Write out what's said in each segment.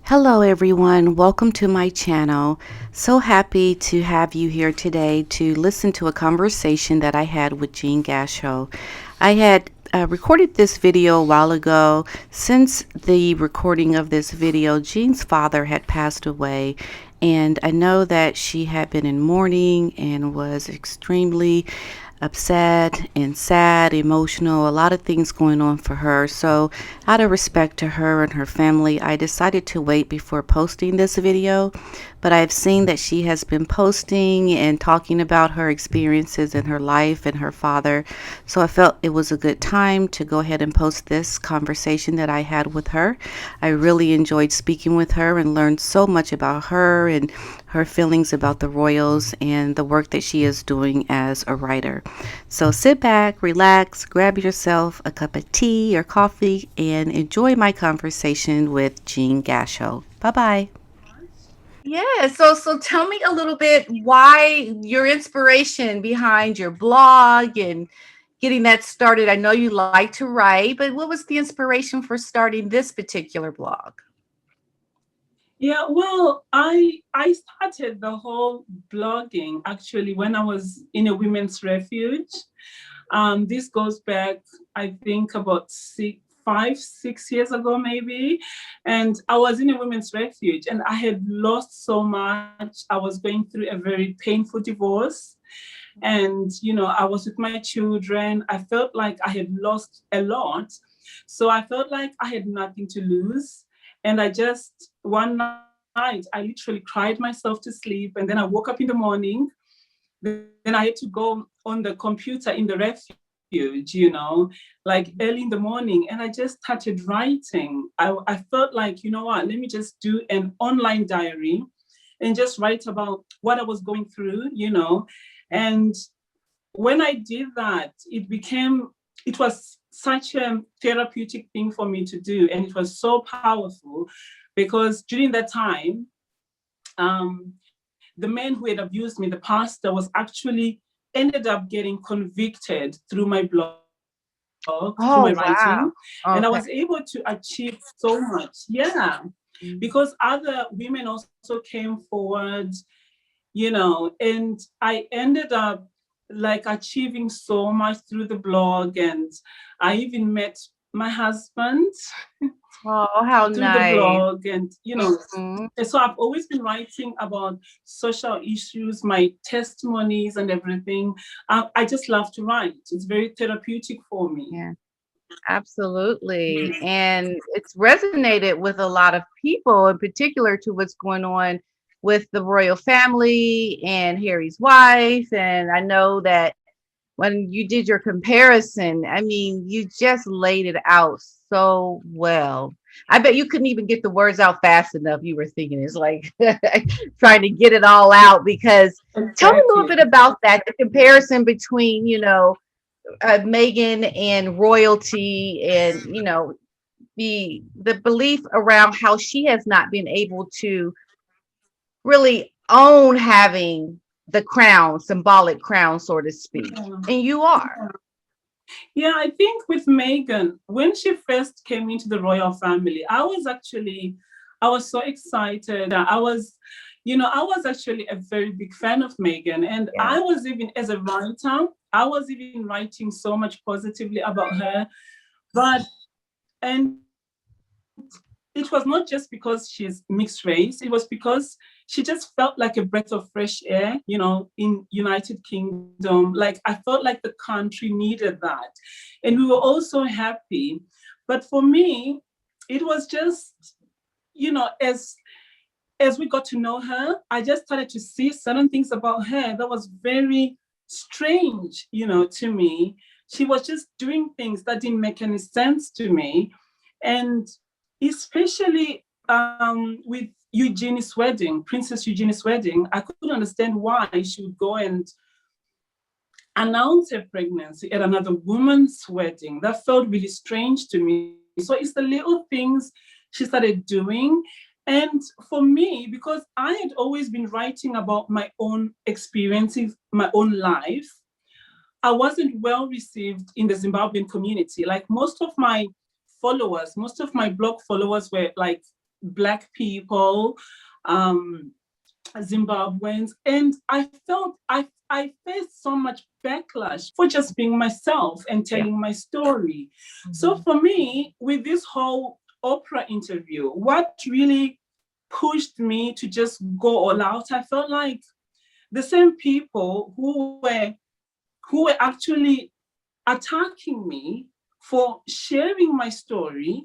Hello everyone, welcome to my channel. So happy to have you here today to listen to a conversation that I had with Jean Gasho. I had recorded this video a while ago. Since the recording of this video, Jean's father had passed away, and I know that she had been in mourning and was extremely upset and sad, emotional, a lot of things going on for her. So out of respect to her and her family, I decided to wait before posting this video. But I've seen that she has been posting and talking about her experiences in her life and her father. So I felt it was a good time to go ahead and post this conversation that I had with her. I really enjoyed speaking with her and learned so much about her and her feelings about the royals and the work that she is doing as a writer. So sit back, relax, grab yourself a cup of tea or coffee, and enjoy my conversation with Jean Gasho. Bye bye. Yeah, so tell me a little bit why your inspiration behind your blog and getting that started. I know you like to write, but what was the inspiration for starting this particular blog? Yeah, well, I started the whole blogging actually when I was in a women's refuge. This goes back, I think, about 6 years ago, maybe. And I was in a women's refuge and I had lost so much. I was going through a very painful divorce. And, I was with my children. I felt like I had lost a lot. So I felt like I had nothing to lose. And I just, one night, I literally cried myself to sleep. And then I woke up in the morning. Then I had to go on the computer in the refuge, like early in the morning. And I just started writing. I felt like, you know what, let me just do an online diary and just write about what I was going through. And when I did that, it was such a therapeutic thing for me to do. And it was so powerful because during that time, the man who had abused me, the pastor, was actually ended up getting convicted through my blog, through my Oh, wow. writing. And I Okay. was able to achieve so much. Yeah. Because other women also came forward, and I ended up like achieving so much through the blog. And I even met my husband Oh, how through the nice. blog. And Mhm. and so I've always been writing about social issues, my testimonies and everything. I just love to write. It's very therapeutic for me. Yeah, absolutely. And it's resonated with a lot of people, in particular to what's going on with the royal family and Harry's wife. And I know that when you did your comparison, I mean, you just laid it out so well. I bet you couldn't even get the words out fast enough. You were thinking it's like trying to get it all out because tell me a little Exactly. bit about that, the comparison between, Meghan and royalty and, the belief around how she has not been able to really own having the crown, symbolic crown, so to speak. Yeah. And you are. Yeah, I think with Meghan, when she first came into the royal family, I was so excited. I was actually a very big fan of Meghan. And Yeah. I was even, as a writer, I was even writing so much positively about her. But, and it was not just because she's mixed race, it was because she just felt like a breath of fresh air, in United Kingdom. Like I felt like the country needed that. And we were also happy. But for me, it was just, as we got to know her, I just started to see certain things about her that was very strange, to me. She was just doing things that didn't make any sense to me. And especially with Eugenie's wedding, Princess Eugenie's wedding, I couldn't understand why she would go and announce her pregnancy at another woman's wedding. That felt really strange to me. So it's the little things she started doing. And for me, because I had always been writing about my own experiences, my own life, I wasn't well received in the Zimbabwean community. Like most of my blog followers were like Black people, um, Zimbabweans, and I felt I faced so much backlash for just being myself and Yeah. telling my story. So Mhm. for me, with this whole Oprah interview, what really pushed me to just go all out, I felt like the same people who were actually attacking me for sharing my story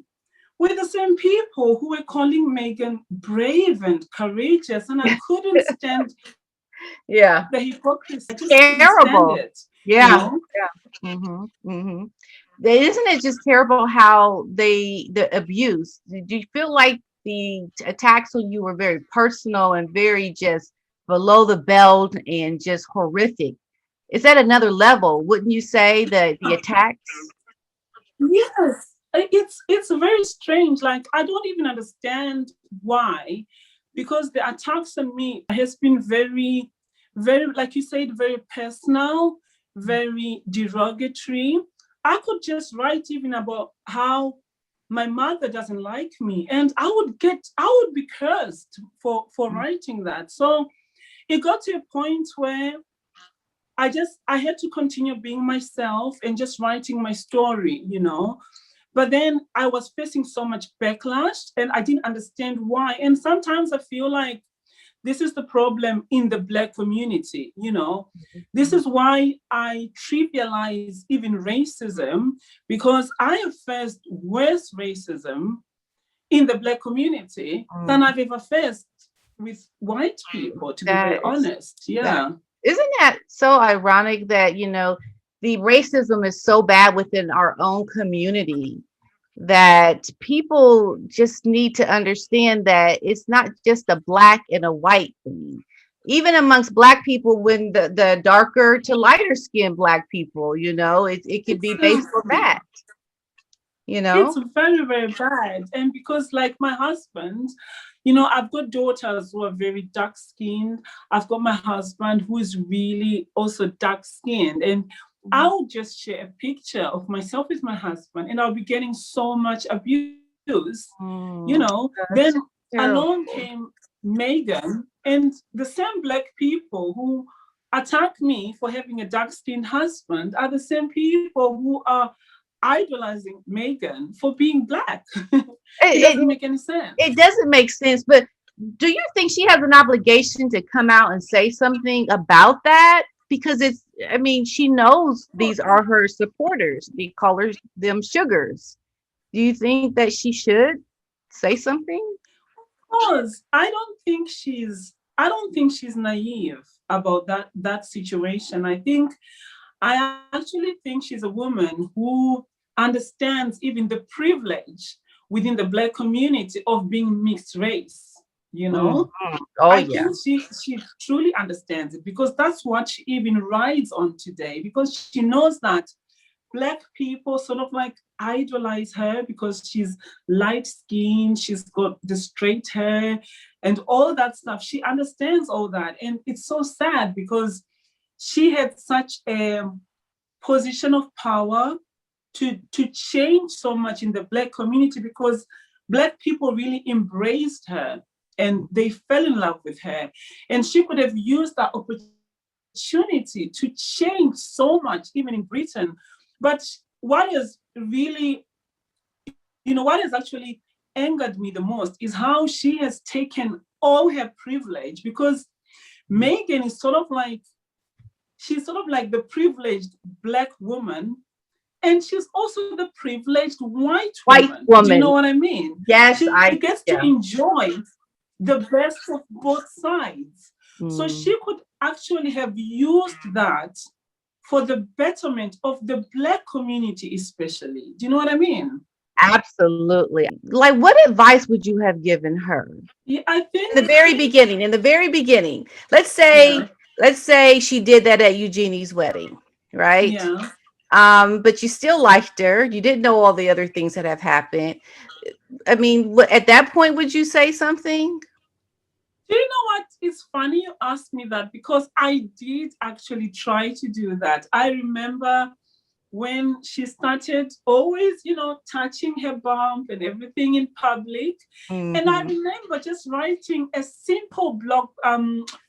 were the same people who were calling Meghan brave and courageous, and I couldn't stand Yeah. the hypocrisy. I just couldn't stand Terrible. it, you Yeah. know? Yeah. Isn't it just terrible how the abuse? Did you feel like the attacks on you were very personal and very just below the belt and just horrific? Is that another level? Wouldn't you say that the attacks? Yes, it's very strange. Like I don't even understand why, because the attacks on me has been very, very, like you said, very personal, very derogatory. I could just write even about how my mother doesn't like me, and I would be cursed for writing that. So it got to a point where I had to continue being myself and just writing my story, you know. But then I was facing so much backlash and I didn't understand why. And sometimes I feel like this is the problem in the Black community, you know. This is why I trivialize even racism, because I have faced worse racism in the Black community than Mm. I've ever faced with white people, to be very That is honest. that Yeah. isn't that so ironic that the racism is so bad within our own community that people just need to understand that it's not just a black and a white thing. Even amongst black people, when the darker to lighter skinned black people, it could be based on Exactly. that, you It's know? very, very bad. And because, like my husband, you know, I've got daughters who are very dark skinned. I've got my husband who is really also dark skinned. And Mhm. I'll just share a picture of myself with my husband, and I'll be getting so much abuse, you know. Then That's along terrible. came Meghan, and the same Black people who attack me for having a dark skinned husband are the same people who are idolizing Meghan for being Black. It It, doesn't it make any sense. it doesn't make sense, but do you think she has an obligation to come out and say something about that? Because I mean, she knows these are her supporters. They call them sugars. Do you think that she should say something? Because I don't think she's naive about that situation. I actually think she's a woman who understands even the privilege within the Black community of being mixed race. You Mhm. know, Oh I yeah. think she truly understands it, because that's what she even rides on today. Because she knows that Black people sort of like idolize her because she's light skinned, she's got the straight hair, and all that stuff. She understands all that, and it's so sad because she had such a position of power to change so much in the Black community, because Black people really embraced her and they fell in love with her. And she could have used that opportunity to change so much, even in Britain. But what is really, what has actually angered me the most is how she has taken all her privilege, because Meghan is sort of like, she's sort of like the privileged Black woman, and she's also the privileged white White woman. Do you know woman. what I mean? Yes, She I gets to yeah. enjoy the best of both sides. So Mm, she could actually have used that for the betterment of the Black community, especially. Do you know what I mean? absolutely. Like, what advice would you have given her Yeah, I in the think, very beginning? In the very beginning, let's yeah, say, let's say she did that at Eugenie's wedding, right? yeah. But you still liked her. You didn't know all the other things that have happened. I mean, at that point, would you say something? Do you know what? It's funny you asked me that, because I did actually try to do that. I remember when she started always, touching her bump and everything in public. And I Mm-hmm. remember just writing a simple blog,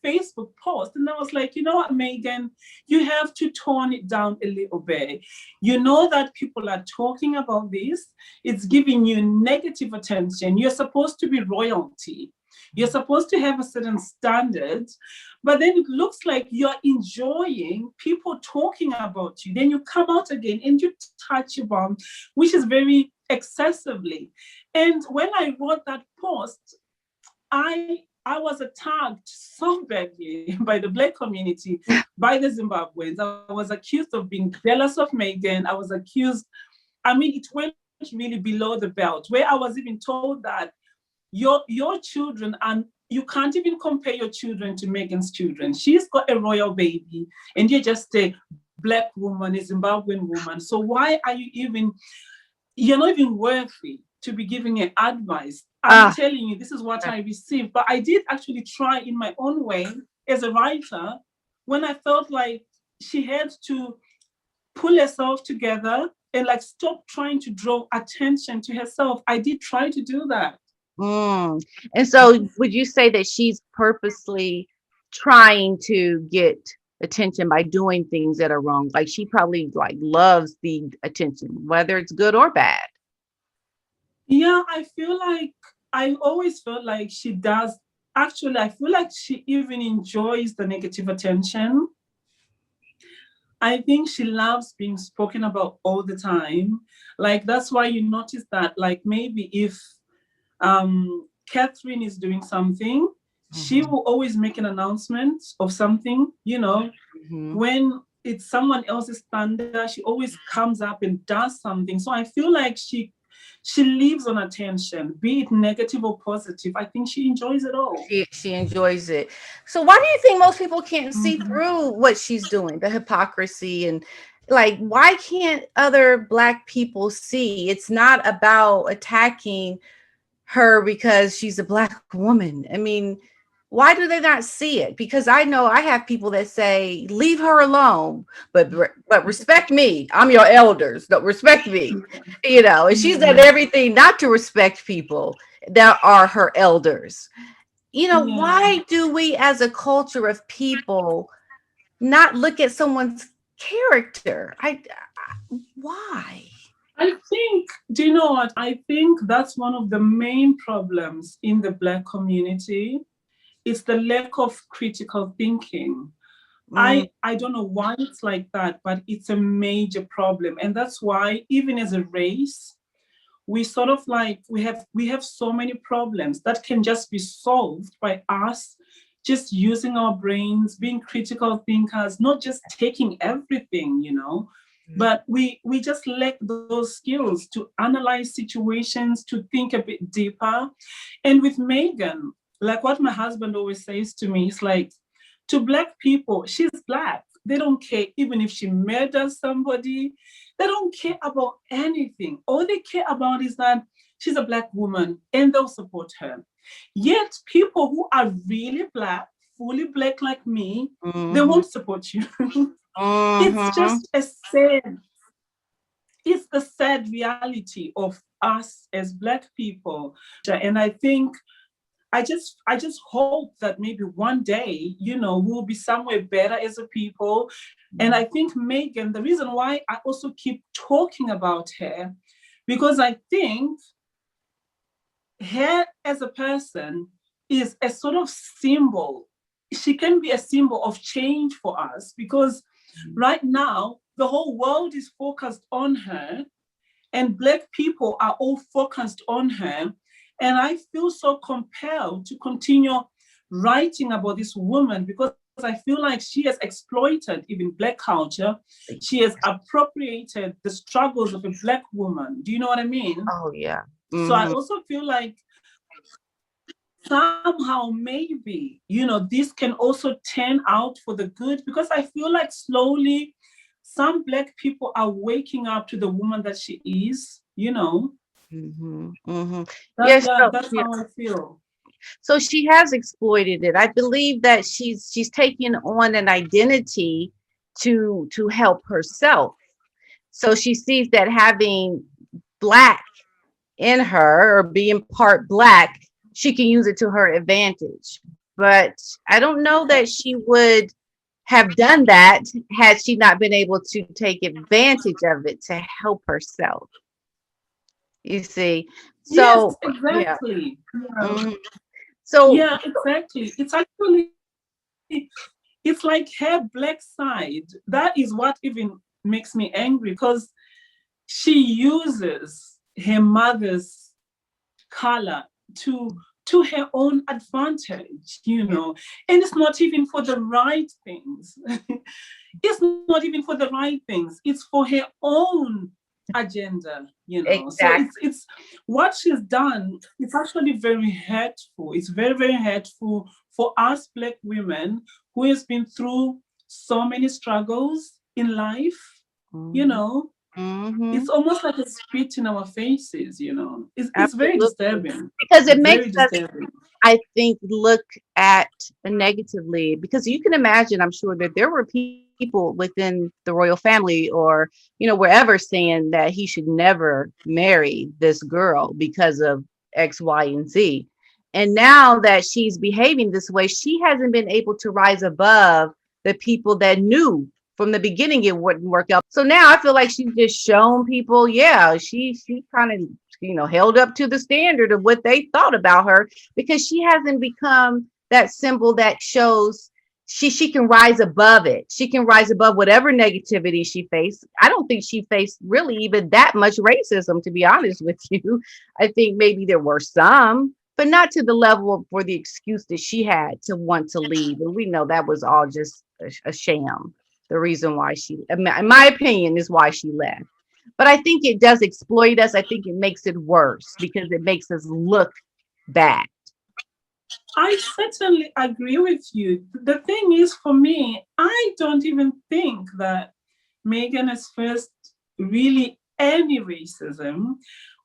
Facebook post. And I was like, you know what, Meghan, you have to tone it down a little bit. You know that people are talking about this. It's giving you negative attention. You're supposed to be royalty. You're supposed to have a certain standard, but then it looks like you're enjoying people talking about you. Then you come out again and you touch your bum, which is very excessively. And when I wrote that post, I was attacked so badly by the Black community, by the Zimbabweans. I was accused of being jealous of Meghan. I was accused, it went really below the belt, where I was even told that your children, and you can't even compare your children to Meghan's children. She's got a royal baby, and you're just a Black woman, a Zimbabwean woman. So why are you're not even worthy to be giving her advice? I'm Ah, telling you, this is what I received. But I did actually try in my own way as a writer when I felt like she had to pull herself together and like stop trying to draw attention to herself. I did try to do that. mm. And so would you say that she's purposely trying to get attention by doing things that are wrong? Like she probably like loves the attention, whether it's good or bad. Yeah, I always felt like she does. Actually, I feel like she even enjoys the negative attention. I think she loves being spoken about all the time. Like that's why you notice that, like maybe if Catherine is doing something, she Mm-hmm. will always make an announcement of something, Mm-hmm. when it's someone else's thunder, she always comes up and does something. So I feel like she lives on attention, be it negative or positive. I think she enjoys it all. She enjoys it. So why do you think most people can't see Mhm. through what she's doing, the hypocrisy and like why can't other black people see? It's not about attacking her because she's a black woman. I mean, why do they not see it? Because I know I have people that say, "Leave her alone," but respect me. I'm your elders. Don't respect me. And she's done Yeah, everything not to respect people that are her elders. yeah. Why do we as a culture of people not look at someone's character? Why? I think, do you know what? I think that's one of the main problems in the Black community. It's the lack of critical thinking. Mm, I don't know why it's like that, but it's a major problem. And that's why, even as a race, we sort of like we have so many problems that can just be solved by us just using our brains, being critical thinkers, not just taking everything, but we just lack those skills to analyze situations, to think a bit deeper. And with Meghan, like what my husband always says to me, it's like, to Black people, she's Black. They don't care even if she murders somebody. They don't care about anything. All they care about is that she's a Black woman and they'll support her. Yet, people who are really Black, fully Black like me, they mhm, won't support you. It's mhm. just a sad, it's the sad reality of us as Black people. And I think I just hope that maybe one day, we'll be somewhere better as a people. And I think Meghan, the reason why I also keep talking about her, because I think her as a person is a sort of symbol. She can be a symbol of change for us because right now the whole world is focused on her and Black people are all focused on her. And I feel so compelled to continue writing about this woman because I feel like she has exploited even Black culture. She has appropriated the struggles of a Black woman. Do you know what I mean? Oh yeah. So I Mhm. also feel like somehow maybe, this can also turn out for the good because I feel like slowly some Black people are waking up to the woman that she is. Mhm. Mhm. That Yes. yeah, So that's yeah. how I feel. So she has exploited it. I believe that she's taking on an identity to help herself. So she sees that having black in her or being part black, she can use it to her advantage. But I don't know that she would have done that had she not been able to take advantage of it to help herself. You see, Yes, so yeah. exactly. Yeah, Mhm. So yeah, exactly. It's actually, it's like her black side. That is what even makes me angry, because she uses her mother's color to her own advantage, and it's not even for the right things. It's not even for the right things. It's for her own agenda. So exactly. it's what she's done. It's actually very hurtful. It's very, very hurtful for us Black women who has been through so many struggles in life. You Hmm. know, Hmm. it's almost like a spit in our faces. It's very Absolutely, disturbing. because it makes Very us, disturbing. I think, look at negatively, because you can imagine, I'm sure that there were people within the royal family or, wherever saying that he should never marry this girl because of X, Y, and Z. And now that she's behaving this way, she hasn't been able to rise above the people that knew from the beginning it wouldn't work out. So now I feel like she's just shown people, yeah, she kind of, held up to the standard of what they thought about her, because she hasn't become that symbol that shows she can rise above it. She can rise above whatever negativity she faced. I don't think she faced really even that much racism, to be honest with you. I think maybe there were some, but not to the level for the excuse that she had to want to leave. And we know that was all just a sham. The reason why she, in my opinion, is why she left. But I think it does exploit us. I think it makes it worse because it makes us look bad. I certainly agree with you. The thing is, for me, I don't even think that Meghan has faced really any racism.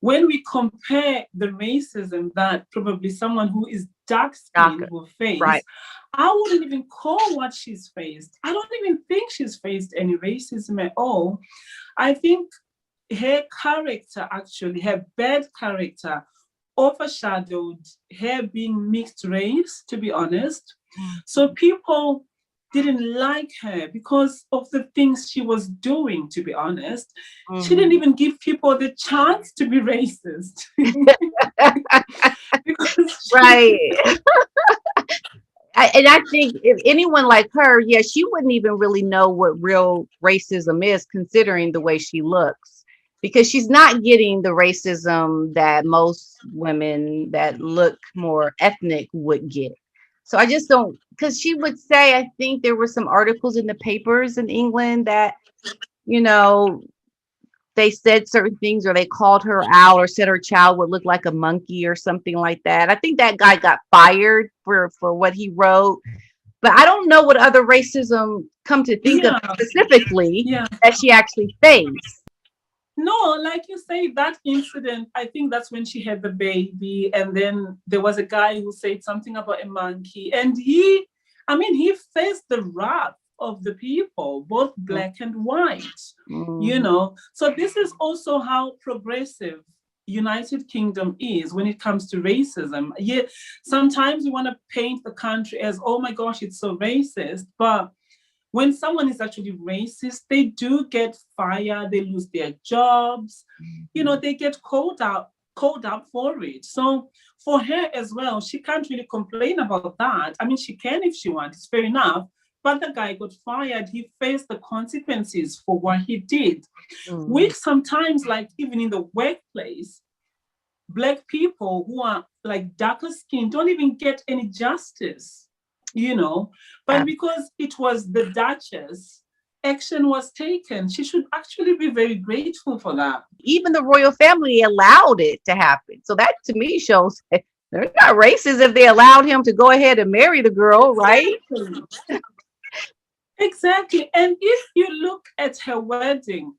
When we compare the racism that probably someone who is dark skinned Doctor. will face, Right. I wouldn't even call what she's faced. I don't even think she's faced any racism at all. I think her character, actually, her bad character, overshadowed her being mixed race, to be honest. So people didn't like her because of the things she was doing, to be honest. She didn't Mhm. even give people the chance to be racist. because she, Right. And I think if anyone like her, yeah, she wouldn't even really know what real racism is, considering the way she looks, because she's not getting the racism that most women that look more ethnic would get. So I just don't, because she would say, I think there were some articles in the papers in England that, you know, they said certain things or they called her out or said her child would look like a monkey or something like that. I think that guy got fired for what he wrote, but I don't know what other racism, come to think of yeah, specifically, yeah. that she actually faced. No, like you say, that incident, I think that's when she had the baby. And then there was a guy who said something about a monkey. And he faced the wrath of the people, both black and white. Mhm. So this is also how progressive United Kingdom is when it comes to racism. Yeah, sometimes we want to paint the country as, oh my gosh, it's so racist. But when someone is actually racist, they do get fired, they lose their jobs, Mhm. they get called out for it. So for her as well, she can't really complain about that. I mean, she can if she wants, it's fair enough. But the guy got fired, he faced the consequences for what he did, Mhm. which sometimes, like even in the workplace, black people who are like darker skin don't even get any justice. But because it was the Duchess, action was taken. She should actually be very grateful for that. Even the royal family allowed it to happen. So that to me shows that they're not racist if they allowed him to go ahead and marry the girl, right? Exactly. Exactly. And if you look at her wedding,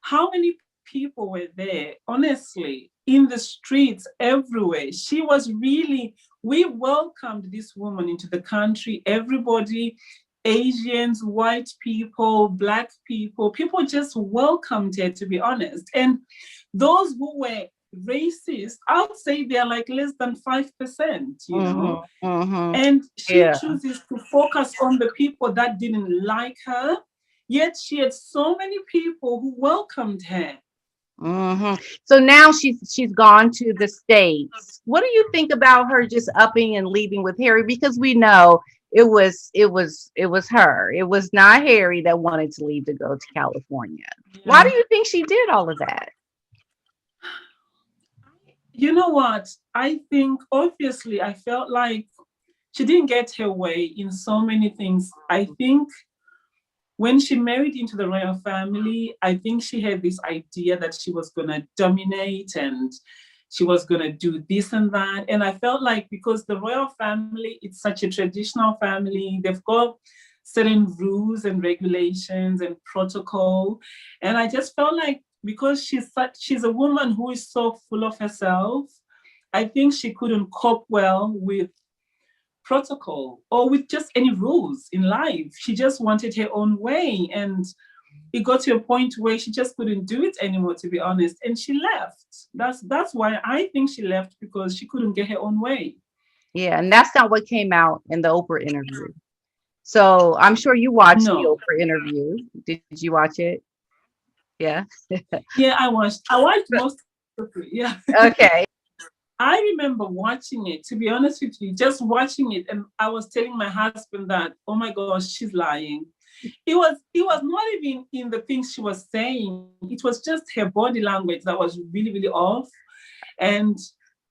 how many people were there? Honestly, in the streets, everywhere. She was really, we welcomed this woman into the country. Everybody, Asians, white people, black people, people just welcomed her, to be honest. And those who were racist, I would say they're like less than 5%, you know. Mm-hmm. Mm-hmm. And she Yeah. chooses to focus on the people that didn't like her, yet she had so many people who welcomed her. Hmm. So now she's gone to the States. What do you think about her just upping and leaving with Harry? Because we know it was her. It was not Harry that wanted to leave to go to California. Why Yeah. do you think she did all of that? You know what? I think obviously I felt like she didn't get her way in so many things. I think when she married into the royal family, I think she had this idea that she was going to dominate and she was going to do this and that. And I felt like because the royal family, it's such a traditional family, they've got certain rules and regulations and protocol. And I just felt like because she's a woman who is so full of herself, I think she couldn't cope well with protocol or with just any rules in life. She just wanted her own way. And it got to a point where she just couldn't do it anymore, to be honest. And she left. That's why I think she left, because she couldn't get her own way. Yeah, and that's not what came out in the Oprah interview. So I'm sure you watched the No. Oprah interview. Did you watch it? Yeah. Yeah, I watched most of it. Yeah. Okay. I remember watching it, to be honest with you, just watching it. And I was telling my husband that, oh my gosh, she's lying. It was not even in the things she was saying. It was just her body language that was really, really off. And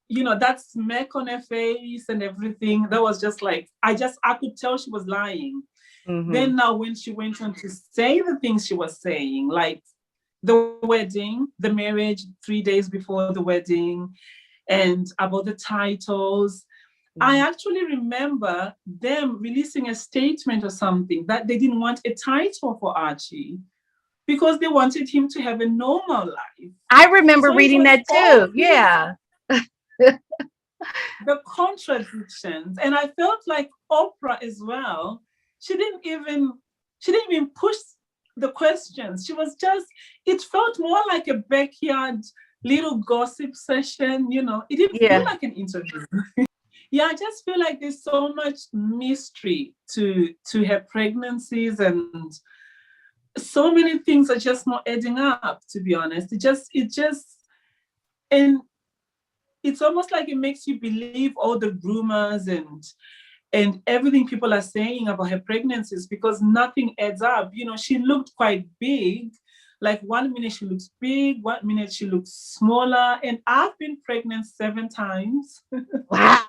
that smack on her face and everything, that was just like, I could tell she was lying. Mm-hmm. Then now when she went on to say the things she was saying, like the wedding, the marriage 3 days before the wedding, and about the titles, I actually remember them releasing a statement or something that they didn't want a title for Archie because they wanted him to have a normal life. I remember So it reading was that all too. this, Yeah. the contradictions. And I felt like Oprah as well, she didn't even push the questions. She was just, it felt more like a backyard little gossip session. It didn't feel Yeah. like an interview. Yeah, I just feel like there's so much mystery to her pregnancies, and so many things are just not adding up, to be honest. And it's almost like it makes you believe all the rumors and everything people are saying about her pregnancies, because nothing adds up. She looked quite big. Like 1 minute she looks big, 1 minute she looks smaller. And I've been pregnant 7 times. Wow.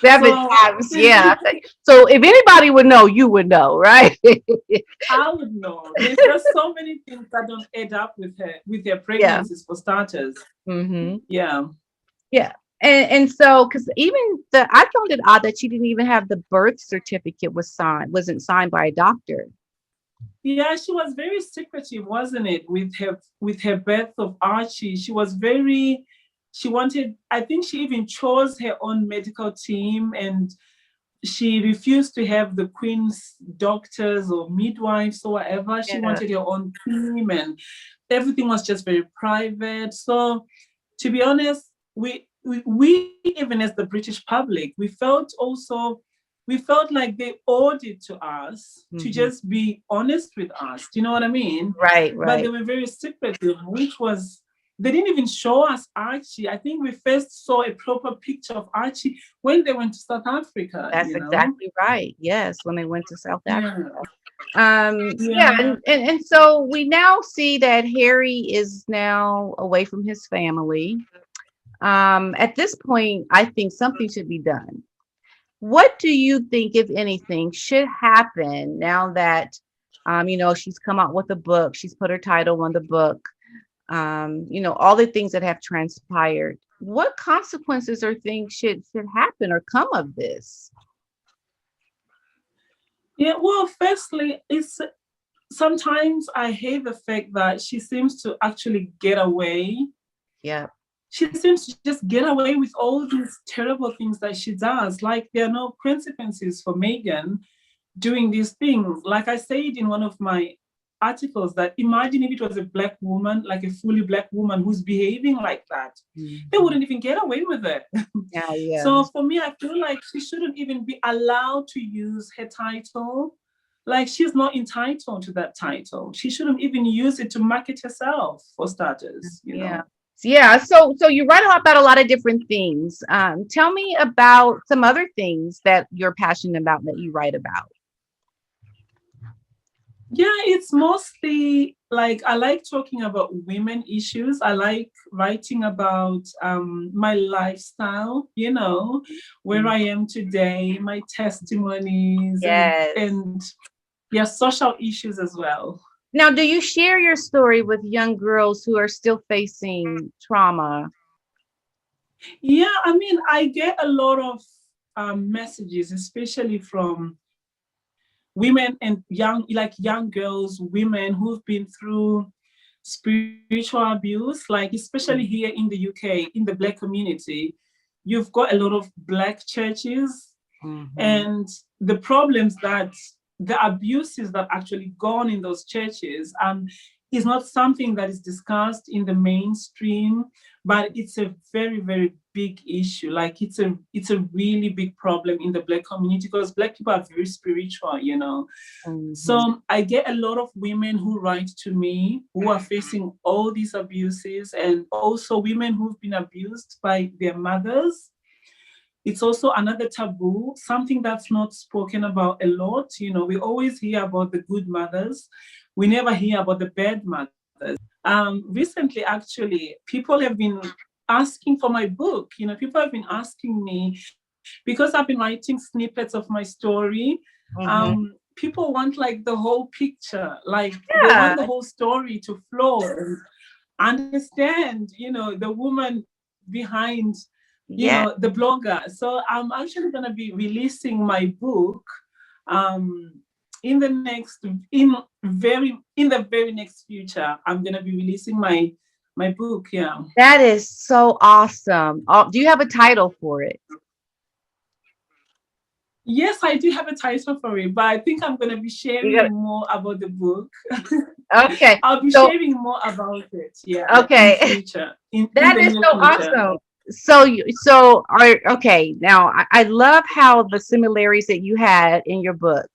7 times. Yeah. It, So if anybody would know, you would know, right? I would know. There's just so many things that don't add up with her Yeah. pregnancies, for starters. Mm-hmm. Yeah. Yeah. And so, because even I found it odd that she didn't even have the birth certificate wasn't signed by a doctor. Yeah, she was very secretive, wasn't it, with her birth of Archie. She wanted, I think she even chose her own medical team, and she refused to have the queen's doctors or midwives or whatever. She Yeah. wanted her own team, and everything was just very private. So, to be honest, we even as the British public, we felt like they owed it to us to Hmm. just be honest with us. Do you know what I mean? Right. But they Right. were very secretive, which was, they didn't even show us Archie. I think we first saw a proper picture of Archie when they went to South Africa, That's you know? exactly right. Yes, when they went to South Africa. Yeah. Yeah, Yeah. and so we now see that Harry is now away from his family. At this point, I think something should be done. What do you think, if anything, should happen now that, she's come out with a book, she's put her title on the book, all the things that have transpired? What consequences or things should happen or come of this? Yeah. Well, firstly, it's sometimes I hate the fact that she seems to actually get away. Yeah. She seems to just get away with all these terrible things that she does. Like, there are no consequences for Meghan. doing these things. Like I said in one of my articles, that imagine if it was a Black woman, like a fully Black woman who's behaving like that, they Mhm. wouldn't even get away with it. Yeah, yeah. So for me, I feel like she shouldn't even be allowed to use her title. Like, she's not entitled to that title. She shouldn't even use it to market herself, for starters, you Yeah. know. Yeah. So you write about a lot of different things. Tell me about some other things that you're passionate about that you write about. Yeah, it's mostly like I like talking about women issues. I like writing about my lifestyle, where Mhm. I am today, my testimonies, and Yes. and yeah, social issues as well. Now, do you share your story with young girls who are still facing trauma? Yeah, I mean, I get a lot of messages, especially from women and young girls, women who've been through spiritual abuse, like especially here in the UK, in the Black community, you've got a lot of Black churches, Mm-hmm. and the problems that the abuses that actually gone in those churches is not something that is discussed in the mainstream, but it's a very, very big issue. Like, it's a really big problem in the Black community, because Black people are very spiritual. Mm-hmm. So I get a lot of women who write to me who are facing all these abuses, and also women who've been abused by their mothers. It's also another taboo, something that's not spoken about a lot. We always hear about the good mothers. We never hear about the bad mothers. Recently, actually, people have been asking for my book. People have been asking me, because I've been writing snippets of my story. Mm-hmm. People want like the whole picture, like they want Yeah. the whole story to flow and understand, the woman behind, Yeah. the blogger. So I'm actually going to be releasing my book um, in the next, in the very next future. I'm going to be releasing my book. Yeah. That is so awesome. Do you have a title for it? Yes, I do have a title for it, but I think I'm going to be You sharing got more about the book. Okay. I'll be So sharing more about it. Yeah, in okay. future, in That the is near so future. awesome. So are okay. Now I love how the similarities that you had in your book.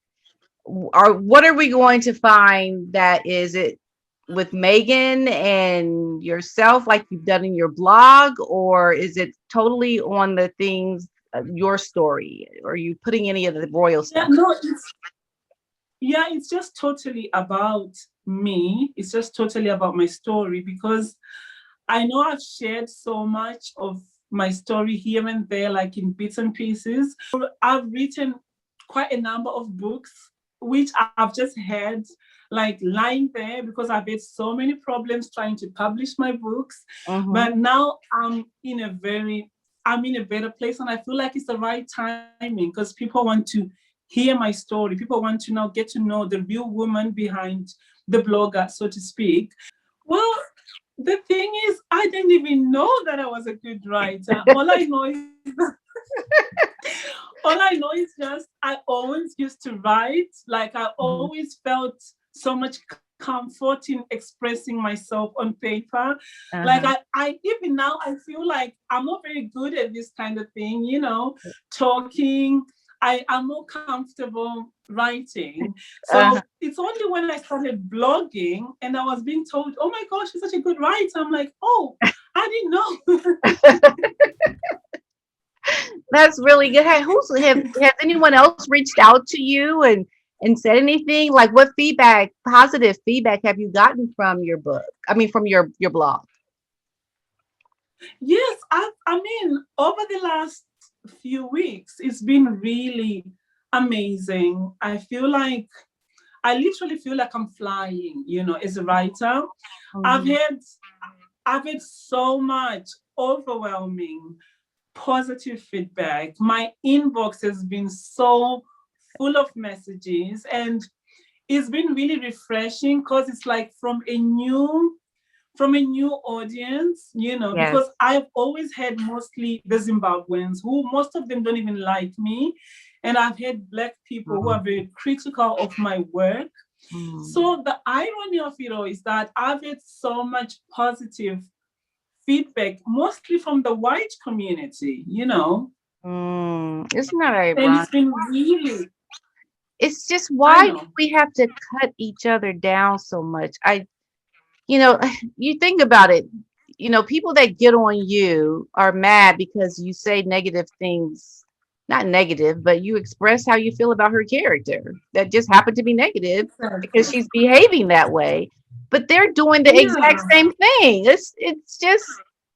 What are we going to find that is it with Megan and yourself like you've done in your blog, or is it totally on the things your story? Are you putting any of the royal Yeah, stuff? no, it's just totally about me. It's just totally about my story, because I know I've shared so much of my story here and there, like in bits and pieces. I've written quite a number of books, which I've just had like lying there, because I've had so many problems trying to publish my books. Mm-hmm. But now I'm in a better place, and I feel like it's the right timing, because people want to hear my story. People want to now get to know the real woman behind the blogger, so to speak. Well, the thing is, I didn't even know that I was a good writer. All I know is just I always used to write. Like, I Mm-hmm. always felt so much comfort in expressing myself on paper. Like, Uh-huh. I even now I feel like I'm not very good at this kind of thing, talking. I'm more comfortable writing. Uh-huh. So it's only when I started blogging and I was being told, oh my gosh, you're such a good writer. I'm like, oh, I didn't know. That's really good. Hey, has anyone else reached out to you and said anything? Like what feedback, positive feedback have you gotten from your book? I mean from your blog. Yes, I mean, over the last few weeks, it's been really amazing. I literally feel like I'm flying, as a writer. I've Mhm. had I've had so much overwhelming positive feedback. My inbox has been so full of messages, and it's been really refreshing, because it's like from a new audience, Yes. because I've always had mostly the Zimbabweans who most of them don't even like me. And I've had Black people who are very critical of my work. Mm. So the irony of it all is that I've had so much positive feedback, mostly from the white community. Isn't that And ironic? it's been really, It's just I why do know. we have to cut each other down so much? You know, you think about it, people that get on you are mad because you say negative things, not negative, but you express how you feel about her character that just happened to be negative because Exactly. she's behaving that way. But they're doing the exact Yeah. same thing. It's just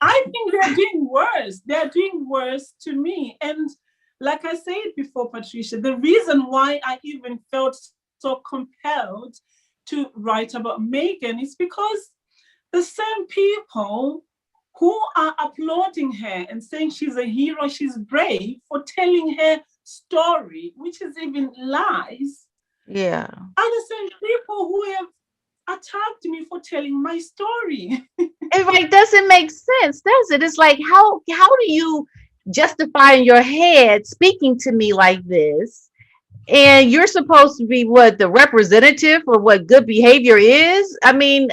I think they're doing worse. They're doing worse to me. And like I said before, Patricia, the reason why I even felt so compelled to write about Meghan is because the same people who are applauding her and saying she's a hero, she's brave for telling her story, which is even lies, yeah. are the same people who have attacked me for telling my story. It like doesn't make sense, does it? It's like how do you justify in your head speaking to me like this? And you're supposed to be what the representative for what good behavior is. I mean,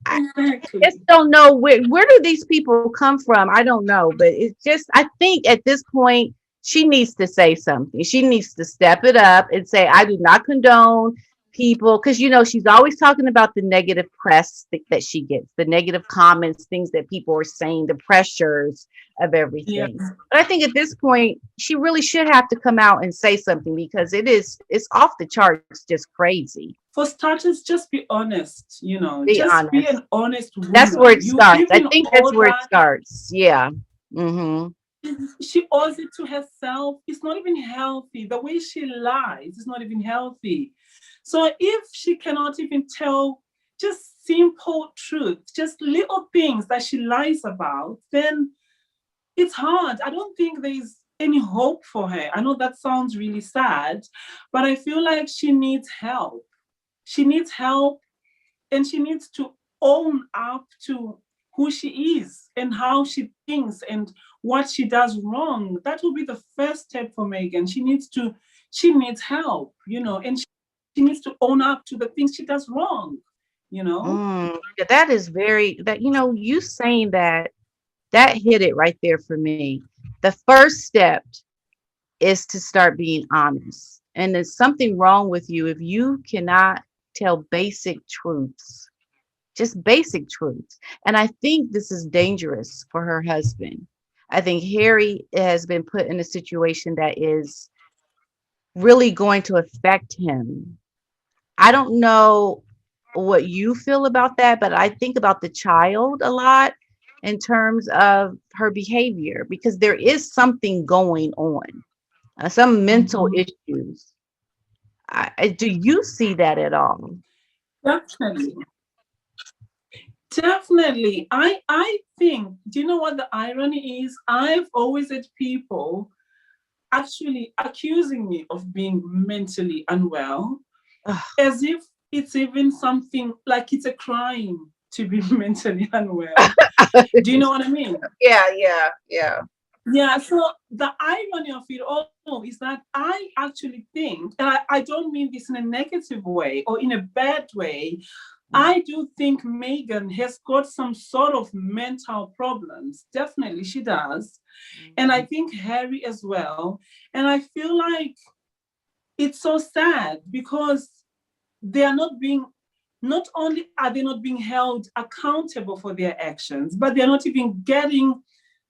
I Exactly. just don't know where do these people come from. I don't know, but it's just I think at this point she needs to say something. She needs to step it up and say I do not condone people because she's always talking about the negative press that she gets, the negative comments, things that people are saying, the pressures of Yeah. everything. But I think at this point she really should have to come out and say something because it's off the charts, just crazy. For starters, just be honest, Be just be honest. an honest That's where woman. it You've starts. I given think that's all where it that. starts. Yeah. Mm-hmm. She owes it to herself. It's not even healthy. The way she lies is not even healthy. So if she cannot even tell just simple truth, just little things that she lies about, then it's hard. I don't think there's any hope for her. I know that sounds really sad, but I feel like she needs help. She needs help, and she needs to own up to who she is and how she thinks and what she does wrong. That will be the first step for Meghan. She needs help, and she needs to own up to the things she does wrong. Yeah, that is very that you saying that hit it right there for me. The first step is to start being honest. And there's something wrong with you if you cannot tell basic truths, just basic truths. And I think this is dangerous for her husband. I think Harry has been put in a situation that is really going to affect him. I don't know what you feel about that, but I think about the child a lot in terms of her behavior because there is something going on, some mental Mhm. issues. Do you see that at all? Definitely. Definitely. I think, do you know what the irony is? I've always had people actually accusing me of being mentally unwell, Ugh. as if it's even something like it's a crime to be mentally unwell. Do you know what I mean? Yeah, yeah, yeah. Yeah, so the irony of it all is that I actually think, and I don't mean this in a negative way or in a bad way, I do think Meghan has got some sort of mental problems. Definitely, she does. And I Mhm. think Harry as well. And I feel like it's so sad because they are not being, not only are they not being held accountable for their actions, but they're not even getting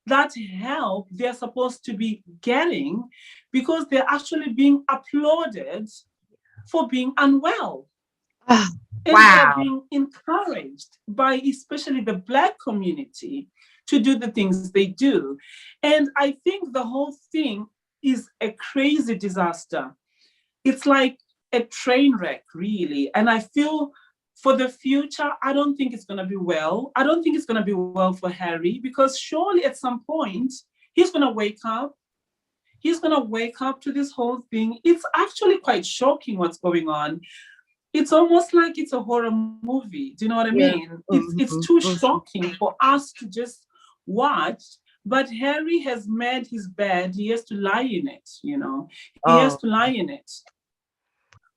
that help they're supposed to be getting because they're actually being applauded for being unwell. Ah, And they're wow. being encouraged by especially the Black community to do the things they do. And I think the whole thing is a crazy disaster. It's like a train wreck, really. And I feel for the future, I don't think it's going to be well. I don't think it's going to be well for Harry because surely at some point he's going to wake up. He's going to wake up to this whole thing. It's actually quite shocking what's going on. it's almost like it's a horror movie. Do you know what I Yeah. mean? It's Hmm. too shocking for us to just watch. But Harry has made his bed. He has to lie in it, you know. He has Oh, to lie in it.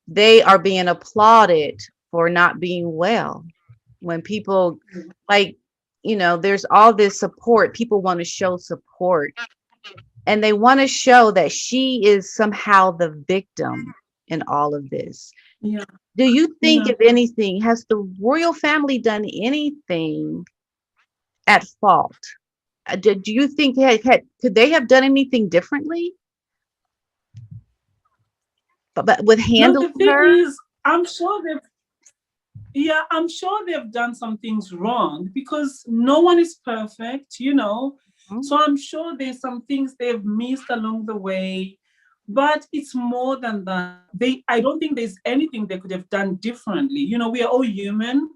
they are being applauded for not being well. When people like, there's all this support. People want to show support and they want to show that she is somehow the victim in all of this. Yeah, Do you think, yeah. if anything, has the royal family done anything at fault? Do you think could they have done anything differently? But with No, the handling thing her? is, I'm sure they've yeah, I'm sure they've done some things wrong because no one is perfect, you know. Mhm. So I'm sure there's some things they've missed along the way, but it's more than that. I don't think there's anything they could have done differently. You know, we are all human.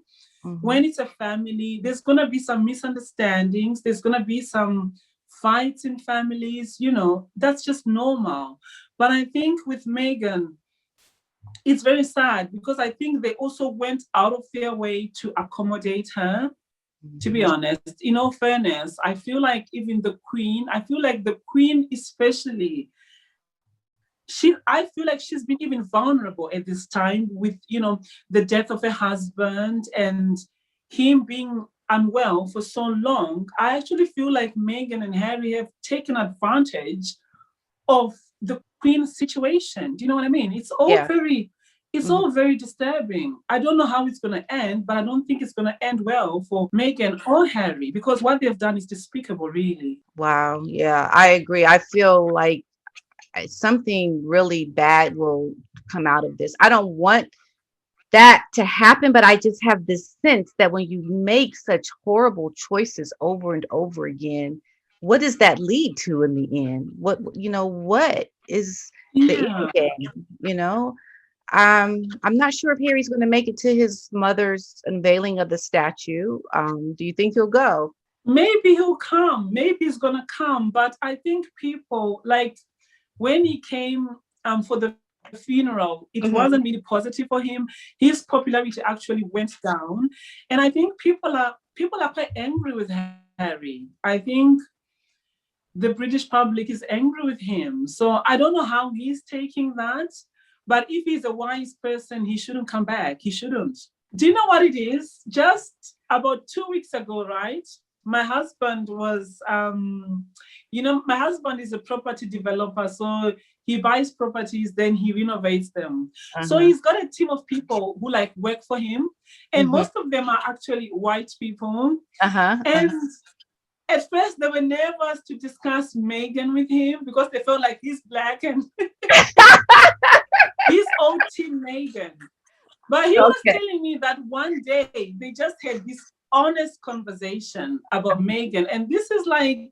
Mhm. When it's a family, there's gonna be some misunderstandings. There's gonna be some fights in families. You know, that's just normal. But I think with Meghan, it's very sad because I think they also went out of their way to accommodate her. To be Mhm. honest, in all fairness, I feel like even the Queen, I feel like the Queen, especially, I feel like she's been even vulnerable at this time with, the death of her husband and him being unwell for so long. I actually feel like Meghan and Harry have taken advantage of the Queen's situation. Do you know what I mean? Yeah. It's Mhm. all very disturbing. I don't know how it's going to end, but I don't think it's going to end well for Meghan or Harry because what they've done is despicable, really. Wow. Yeah, I agree. I feel like something really bad will come out of this. I don't want that to happen, but I just have this sense that when you make such horrible choices over and over again, what does that lead to in the end? What is the end Yeah. game? I'm not sure if Harry's going to make it to his mother's unveiling of the statue. Do you think he'll go? Maybe he'll come. Maybe he's going to come. But I think people, like, when he came for the funeral, it wasn't really Hmm. positive for him. His popularity actually went down, and I think people are quite angry with Harry. I think the British public is angry with him. So I don't know how he's taking that, but if he's a wise person, he shouldn't come back. He shouldn't. Do you know what it is? Just about 2 weeks ago, right? My husband was, my husband is a property developer. So he buys properties, then he renovates them. So Uh-huh. he's got a team of people who like work for him. And Hmm. most of them are actually white people. Uh-huh. And at first, they were nervous to discuss Meghan with him because they felt like he's black and he's old team Meghan. But he was Okay. telling me that one day they just had this honest conversation about Meghan. And this is like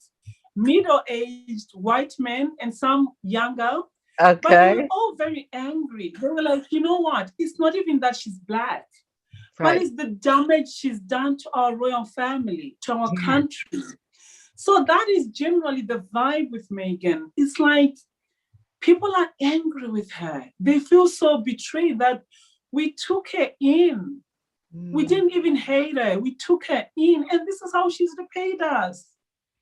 middle aged white men and some younger, but they were Okay. all very angry. They were like, you know what? It's not even that she's black, but Right. it's the damage she's done to our royal family, to our Yeah. country. So that is generally the vibe with Meghan. It's like people are angry with her. They feel so betrayed that we took her in. We Mm. didn't even hate her. We took her in, and this is how she's repaid us.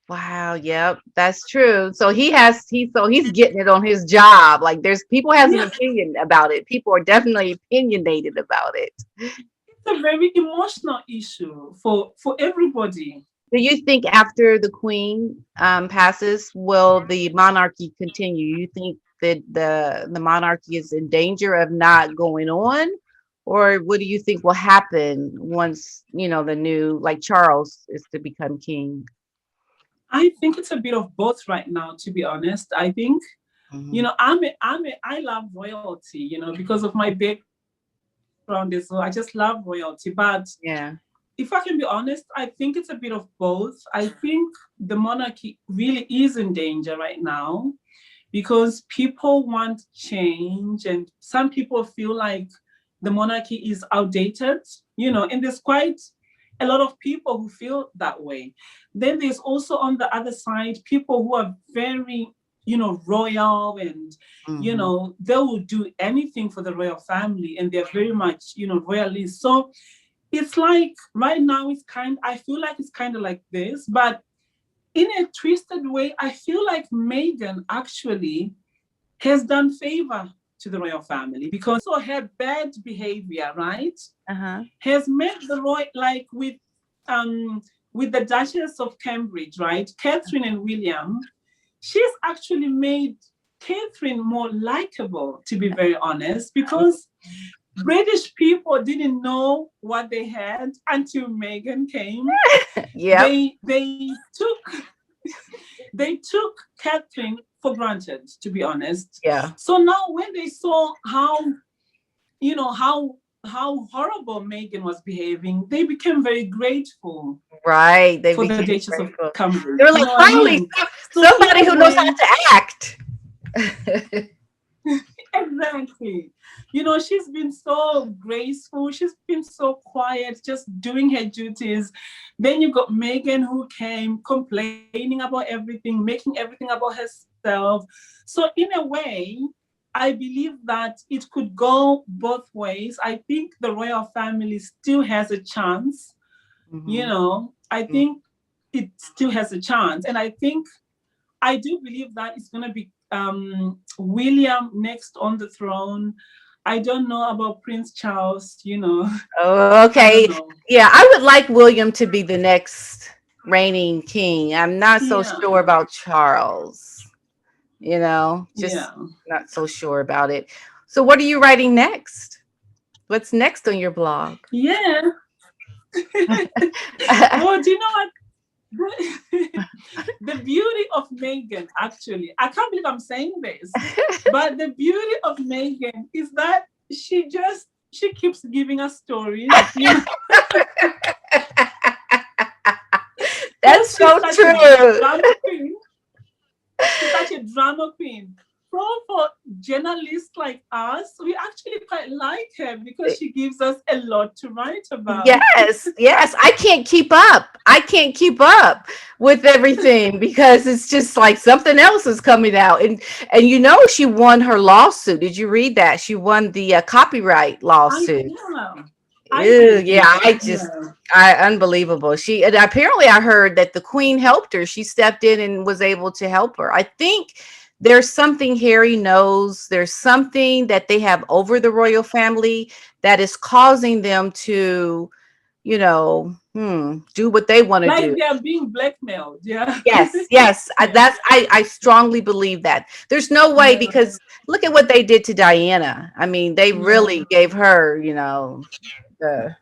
Wow, yep, that's true. So he's getting it on his job. Like there's people has an Yeah, opinion about it. People are definitely opinionated about it. it's a very emotional issue for everybody. Do you think after the queen passes, will the monarchy continue? You think that the monarchy is in danger of not going on? Or what do you think will happen once, the new, like Charles is to become king? I think it's a bit of both right now, to be honest. I think, Hmm. I love royalty, because of my background as well. I just love royalty. But if I Yeah. can be honest, I think it's a bit of both. I think the monarchy really is in danger right now because people want change, and some people feel like the monarchy is outdated, and there's quite a lot of people who feel that way. Then there's also on the other side people who are very royal, and Mm-hmm. they will do anything for the royal family, and they're very much royalists. So it's like right now I feel like it's kind of like this, but in a twisted way, I feel like Meghan actually has done favor to the royal family, because so her bad behavior, right, Uh-huh. has made the royal, like with the Duchess of Cambridge, right, Catherine and William, she's actually made Catherine more likable, to be very honest, because British people didn't know what they had until Meghan came. Yep. They took they took Catherine for granted, to be honest. Yeah. So now when they saw you know how how horrible Meghan was behaving, they became very grateful Right. They for the became Duchess of grateful. Cambridge. They were You like, know what I finally, mean? So in somebody a who knows how way, to act. exactly. She's been so graceful. She's been so quiet, just doing her duties. Then you got Meghan, who came complaining about everything, making everything about herself. So in a way, I believe that it could go both ways. I think the royal family still has a chance. Mm-hmm. I think it still has a chance. And I do believe that it's going to be William next on the throne. I don't know about Prince Charles, Oh, I don't okay. know. Yeah, I would like William to be the next reigning king. I'm not so Yeah, sure about Charles, just yeah, not so sure about it. So, what are you writing next? What's next on your blog? yeah. Well, do you know what? The beauty of Meghan, actually, I can't believe I'm saying this, but the beauty of Meghan is that she keeps giving us stories, because That's she's so such a true. drama queen. She's such a drama queen. So for journalists like us, we actually quite like her because she gives us a lot to write about. Yes, yes. I can't keep up. I can't keep up with everything because it's just like something else is coming out. And she won her lawsuit. Did you read that? She won the copyright lawsuit. Yeah, I Ew, did. yeah, Yeah. unbelievable. She and apparently I heard that the queen helped her. She stepped in and was able to help her. I think there's something Harry knows. There's something that they have over the royal family that is causing them to, do what they want to Like do. they are being blackmailed. Yeah. Yes, yes. Yeah. I strongly believe that. There's no way Yeah. because look at what they did to Diana. I mean, they Yeah. really gave her, the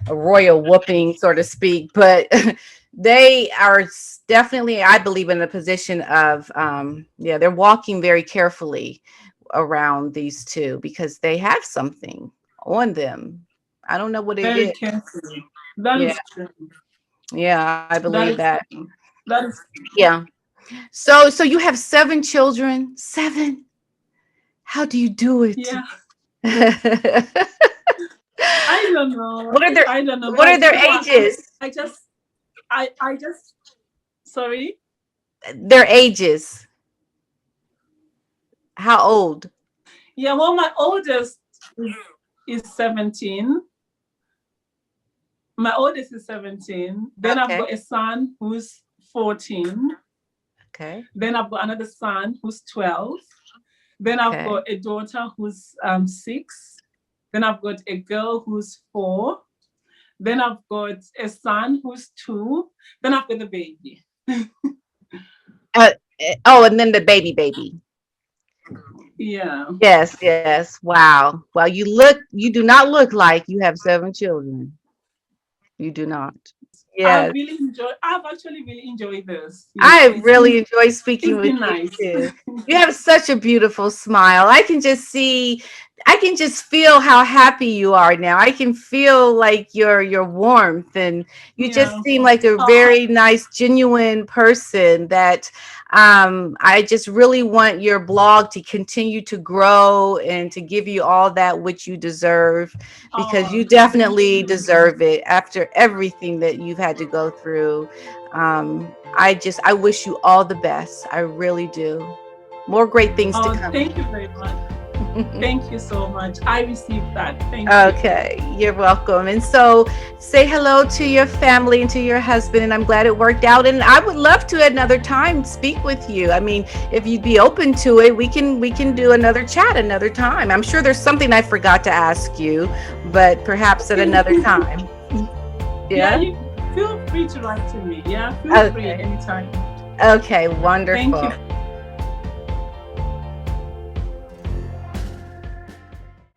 a royal whooping, so to speak, but they are definitely, I believe, in a position of, yeah, they're walking very carefully around these two because they have something on them. I don't know what it Very is. carefully. That Yeah, is true. yeah, I believe That is that. true. That is Yeah. So you have seven children. Seven. How do you do it? yeah. what I don't know. are their I don't know. What are But their ages? I just sorry. Their ages. How old? Yeah, well, my oldest is 17. My oldest is 17. Then I've Okay. got a son who's 14. Okay. Then I've got another son who's 12. Then I've Okay. got a daughter who's 6. Then I've got a girl who's 4. Then I've got a son who's 2. Then I've got the baby. Uh, oh, and then the baby. Yeah. Yes, yes. Wow. Well, you do not look like you have seven children. You do not. Yes. I've actually really enjoyed this. I really enjoy speaking It's with been you nice. too. You have such a beautiful smile. I can just feel how happy you are now. I can feel like your warmth and you just Yeah. seem like a Oh, very nice, genuine person that I just really want your blog to continue to grow and to give you all that which you deserve because you thank definitely you. deserve it after everything that you've had to go through. I wish you all the best. I really do. More great things to Oh, come. thank you very much. Thank you so much. I received that. Thank you. Okay, you're welcome. And so say hello to your family and to your husband, and I'm glad it worked out. And I would love to another time speak with you. I mean, if you'd be open to it, we can do another chat another time. I'm sure there's something I forgot to ask you, but perhaps at another time. Yeah, Yeah. you feel free to write to me. Yeah, feel free Okay. anytime. Okay, Thank wonderful. you.